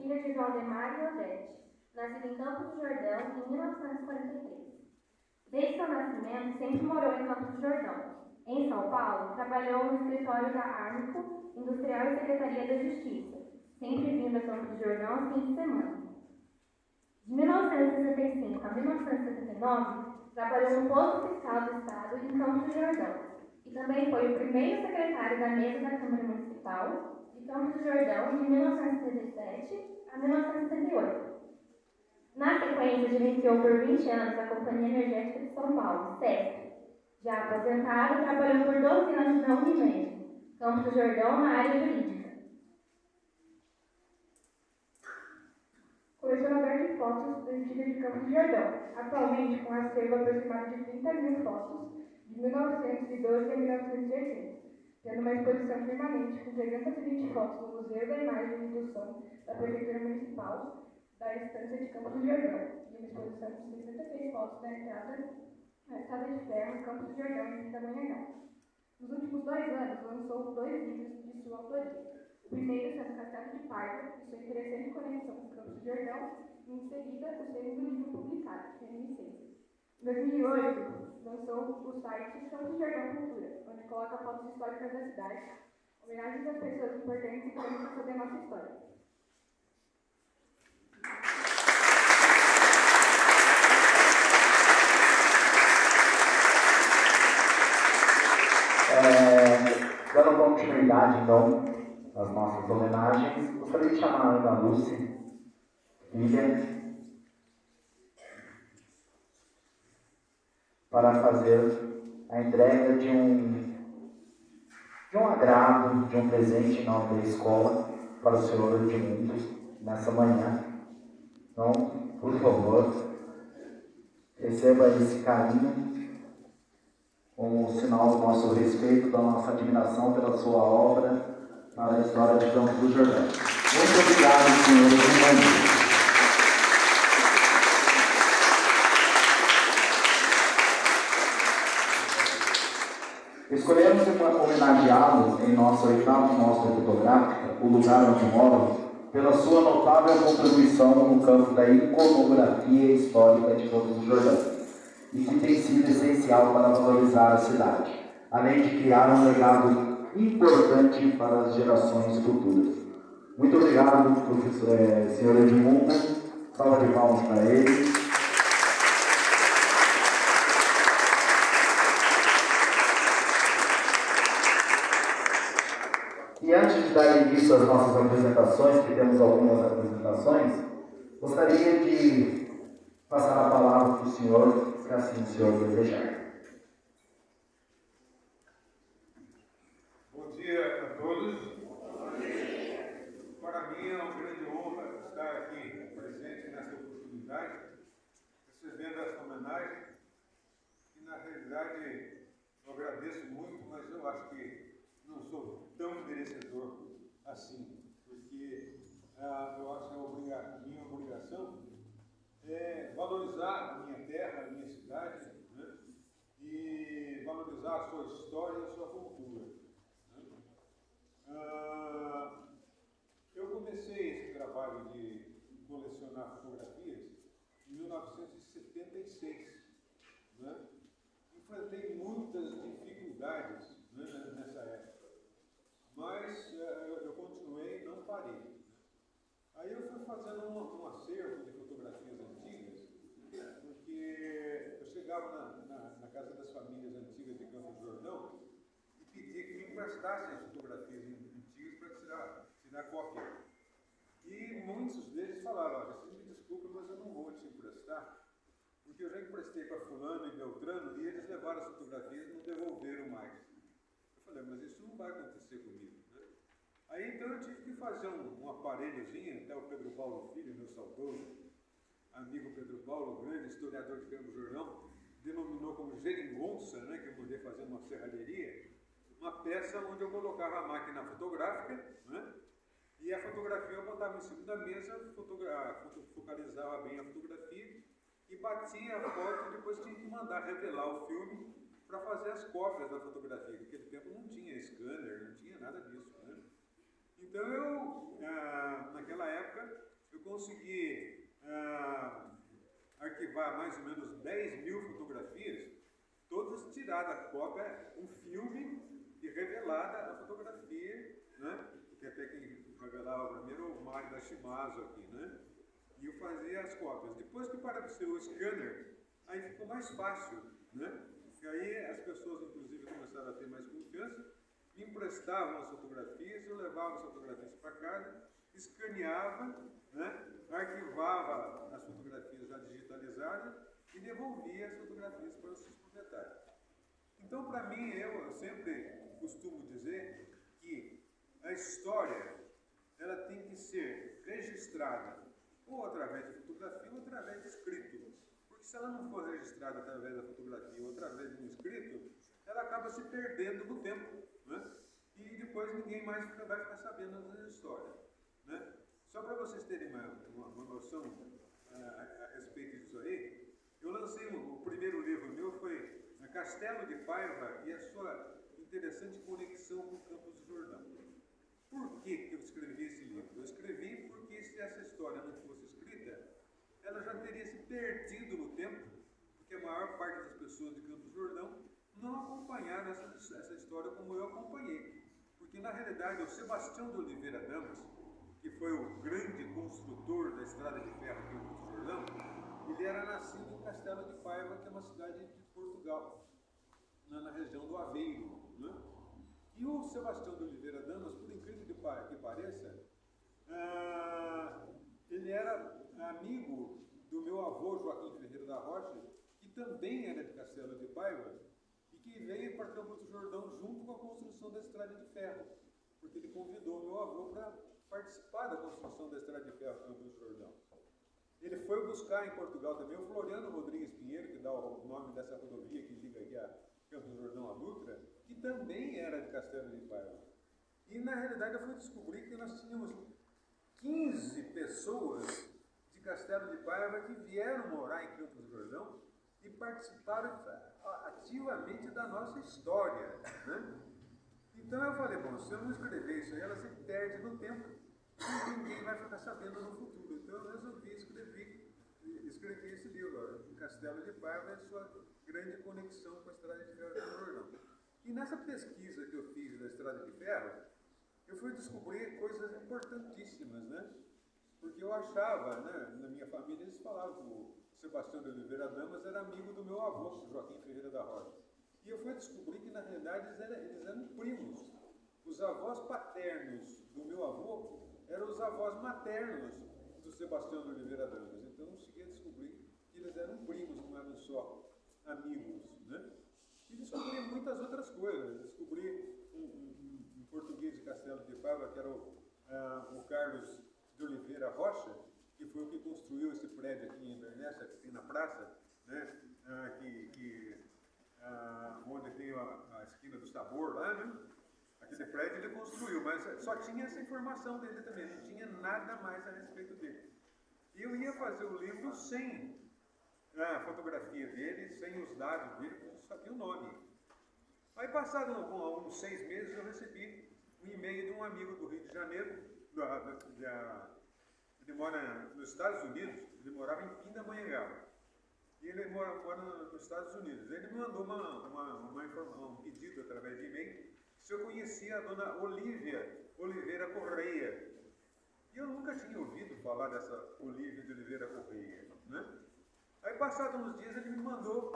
filho de Valdemar e Odete, nascido em Campos do Jordão em 1943. Desde seu nascimento, sempre morou em Campos do Jordão. Em São Paulo, trabalhou no escritório da Armico, Industrial e Secretaria da Justiça, sempre vindo a Campos do Jordão aos fins de semana. De 1965 a 1979, trabalhou no posto fiscal do Estado em Campos do Jordão e também foi o primeiro secretário da mesa da Câmara Municipal de Campos do Jordão de 1977 a 1978. Na sequência, gerenciou por 20 anos a Companhia Energética de São Paulo, CESP. Já aposentado, trabalhou por 12 anos na Unimed, Campos do Jordão, na área jurídica. Colecionador de fotos antigas de Campos do Jordão, atualmente com acervo aproximado de 30.000 fotos, de 1912 a 1980, tendo uma exposição permanente com 320 fotos no Museu da Imagem e do Som da Prefeitura Municipal da Estância de Campos do Jordão, e uma exposição com 66 fotos na Estrada de Ferro, Campos do Jordão, em Pindamonhangaba. Nos últimos 2 anos, lançou 2 livros de sua autoria. O primeiro sendo Castelo de Paiva e sua interessante conexão com Campos do Jordão, e em seguida o segundo livro publicado, Reminiscências. Em 2008, lançou o site Campos do Jordão Cultura, onde coloca fotos históricas da cidade, homenagens às pessoas importantes e crônicas sobre a nossa história. Dando continuidade, então, às nossas homenagens, gostaria de chamar a Ana Lúcia, filha, para fazer a entrega de um agrado, de um presente em nome da escola para o senhor Edmundo nessa manhã. Então, por favor, receba esse carinho como sinal do nosso respeito, da nossa admiração pela sua obra na história de Campos do Jordão. Muito obrigado, senhor Edmundo. Escolhemos homenageá-lo em nossa 8ª mostra fotográfica, O Lugar Onde Moro, pela sua notável contribuição no campo da iconografia histórica de Campos do Jordão, e que tem sido essencial para valorizar a cidade, além de criar um legado importante para as gerações futuras. Muito obrigado, senhor Edmundo. Salva de palmas para ele. E antes de dar início às nossas apresentações, que temos algumas apresentações, gostaria de passar a palavra para o senhor, se assim o senhor desejar. Bom dia a todos. Para mim é uma grande honra estar aqui presente nessa oportunidade, recebendo essa homenagem, e na realidade eu agradeço muito, mas eu acho que não sou tão merecedor assim, porque eu acho que minha obrigação é valorizar a minha terra, a minha cidade, né? E valorizar a sua história e a sua cultura. Né? Eu comecei esse trabalho de colecionar fotografias em 1976. Né? Enfrentei muitas dificuldades, né, nessa época, mas eu continuei e não parei. Aí eu fui fazendo um acervo de fotografias antigas, porque eu chegava na casa das famílias antigas de Campos do Jordão e pedia que me emprestassem as fotografias antigas para tirar cópia. E muitos deles falaram: olha, você me desculpa, mas eu não vou te emprestar, porque eu já emprestei para fulano e Beltrano e eles levaram as fotografias e não devolveram mais. Eu falei: mas isso não vai acontecer comigo. Aí então eu tive que fazer um aparelhozinho, até o Pedro Paulo Filho, meu saudoso amigo Pedro Paulo, grande historiador de Campos do Jordão, denominou como geringonça, né, que eu mandei fazer uma serralheria, uma peça onde eu colocava a máquina fotográfica, né, e a fotografia eu botava em cima da mesa, focalizava bem a fotografia e batia a foto, e depois tinha que mandar revelar o filme para fazer as cópias da fotografia. Naquele tempo não tinha scanner, não tinha nada disso. Né? Então eu, naquela época, eu consegui arquivar mais ou menos 10 mil fotografias, todas tiradas, cópia, um filme e revelada a fotografia, né? Que até quem revelava primeiro o Mário da Shimazu aqui, né? E eu fazia as cópias. Depois que apareceu o scanner, aí ficou mais fácil, né? E aí as pessoas, inclusive, começaram a ter mais confiança, me emprestavam as fotografias, eu levava as fotografias para casa, escaneava, né? Arquivava as fotografias já digitalizadas e devolvia as fotografias para os seus proprietários. Então, para mim, eu sempre costumo dizer que a história ela tem que ser registrada ou através de fotografia ou através de escrito. Porque se ela não for registrada através da fotografia ou através de um escrito, ela acaba se perdendo no tempo, né? E depois ninguém mais vai ficar sabendo da história, né? Só para vocês terem uma noção a respeito disso aí, eu lancei o primeiro livro meu, foi Castelo de Paiva e a sua interessante conexão com Campos do Jordão. Por que eu escrevi esse livro? Eu escrevi porque se essa história não fosse escrita, ela já teria se perdido no tempo, porque a maior parte das pessoas de Campos do Jordão não acompanharam essa história como eu acompanhei. Porque na realidade o Sebastião de Oliveira Damas, que foi o grande construtor da estrada de ferro aqui em Campos do Jordão, ele era nascido em Castelo de Paiva, que é uma cidade de Portugal, na região do Aveiro, né? E o Sebastião de Oliveira Damas, por incrível que pareça, ele era amigo do meu avô Joaquim Ferreira da Rocha, que também era de Castelo de Paiva, e que veio para Campos do Jordão junto com a construção da estrada de ferro, porque ele convidou o meu avô para participar da construção da estrada de ferro Campos do Jordão. Ele foi buscar em Portugal também o Floriano Rodrigues Pinheiro, que dá o nome dessa rodovia que liga aqui a Campos do Jordão a Dutra, que também era de Castelo de Paiva. E na realidade eu fui descobrir que nós tínhamos 15 pessoas de Castelo de Paiva que vieram morar em Campos do Jordão e participaram ativamente da nossa história, né? Então eu falei, bom, se eu não escrever isso aí, ela se perde no tempo e ninguém vai ficar sabendo no futuro. Então eu resolvi escrever esse livro, Castelo de Paiva e a sua grande conexão com a Estrada de Ferro do Jordão. E nessa pesquisa que eu fiz da Estrada de Ferro, eu fui descobrir coisas importantíssimas, né? Porque eu achava, né, na minha família, eles falavam que o Sebastião de Oliveira Damas era amigo do meu avô, Joaquim Ferreira da Rocha. E eu fui descobrir que, na realidade, eles eram primos. Os avós paternos do meu avô eram os avós maternos do Sebastião de Oliveira Damas. Então, eu cheguei a descobrir que eles eram primos, não eram só amigos, né? E descobri muitas outras coisas. Descobri um português de Castelo de Paiva, que era o Carlos de Oliveira Rocha, que foi o que construiu esse prédio aqui em Inverness, aqui na praça, né? Onde tem a esquina do Sabor lá, né? Aquele prédio ele construiu, mas só tinha essa informação dele também, não tinha nada mais a respeito dele. E eu ia fazer o livro sem a fotografia dele, sem os dados dele, só tinha o nome. Aí, passado uns 6 meses, eu recebi um e-mail de um amigo do Rio de Janeiro, ele mora nos Estados Unidos, ele morava em Pindamonhangaba. E ele mora nos Estados Unidos. Ele me mandou um pedido através de e-mail se eu conhecia a dona Olívia Oliveira Correia. E eu nunca tinha ouvido falar dessa Olívia de Oliveira Correia, né? Aí, passados uns dias, ele me mandou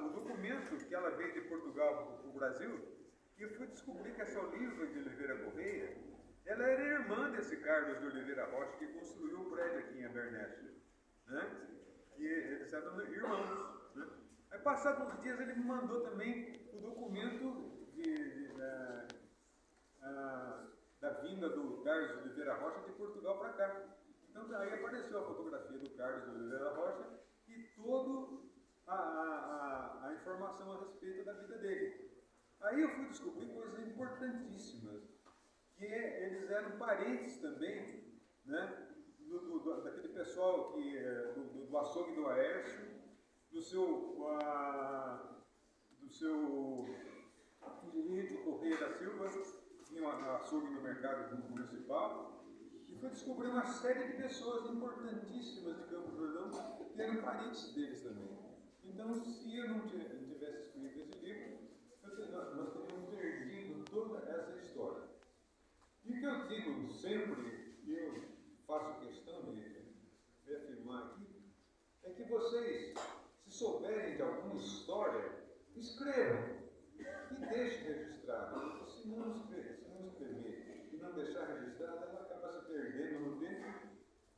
o documento que ela veio de Portugal para o Brasil, e eu fui descobrir que essa Olívia de Oliveira Correia, ela era irmã desse Carlos de Oliveira Rocha, que construiu o prédio aqui em Inverness, né? E eles eram irmãos, né? Aí, passados uns dias, ele me mandou também o documento da vinda do Carlos de Oliveira Rocha de Portugal para cá. Então, aí apareceu a fotografia do Carlos de Oliveira Rocha e toda a informação a respeito da vida dele. Aí eu fui descobrir coisas importantíssimas, que eles eram parentes também, né? Daquele pessoal do açougue do Aércio, do seu Lídio Correia da Silva, que tinha um açougue no mercado municipal, E foi descobrir uma série de pessoas importantíssimas de Campos do Jordão que eram parentes deles também. Então, se eu não tivesse escrito esse livro, nós teríamos perdido toda essa história. E o que eu digo sempre, e eu faço questão de afirmar aqui, é que vocês, se souberem de alguma história, escrevam e deixem registrado. Se não escrever e não deixar registrado, ela acaba se perdendo no tempo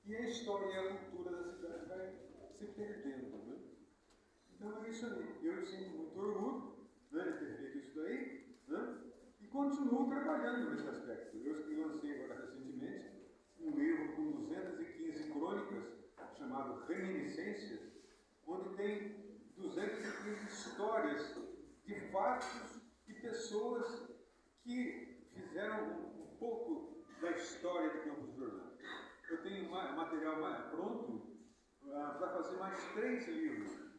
e a história e a cultura da cidade vai se perdendo. Né? Então é isso aí. Eu sinto muito orgulho, né, de ter feito isso daí, né, e continuo trabalhando nesse aspecto. Eu lancei agora recentemente um livro com 215 crônicas chamado Reminiscências, onde tem 215 histórias de fatos e pessoas que fizeram um pouco da história de Campos do Jordão. Eu tenho material pronto para fazer mais 3 livros.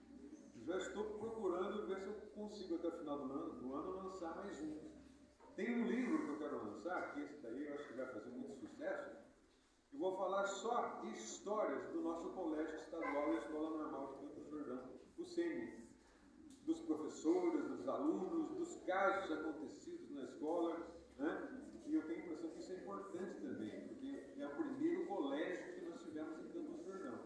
Já estou procurando ver se eu consigo até o final do ano lançar mais um. Tem um livro que eu quero lançar, que esse daí eu acho que vai fazer muito sucesso. Eu vou falar só de histórias do nosso Colégio Estadual e Escola Normal de Campos do Jordão, o SEMI, dos professores, dos alunos, dos casos acontecidos na escola, né? E eu tenho a impressão que isso é importante também, porque é o primeiro colégio que nós tivemos em Campos do Jordão.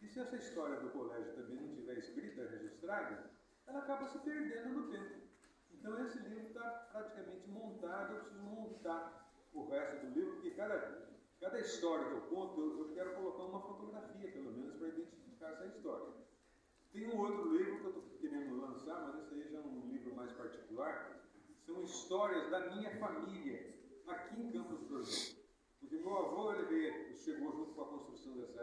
E se essa história do colégio também não estiver escrita, registrada, ela acaba se perdendo no tempo. Então esse livro está praticamente montado, eu preciso montar o resto do livro, porque cada história que eu conto, eu quero colocar uma fotografia, pelo menos, para identificar essa história. Tem um outro livro que eu estou querendo lançar, mas esse aí já é um livro mais particular, são histórias da minha família, aqui em Campos do Jordão. Porque meu avô, ele chegou junto com a construção dessa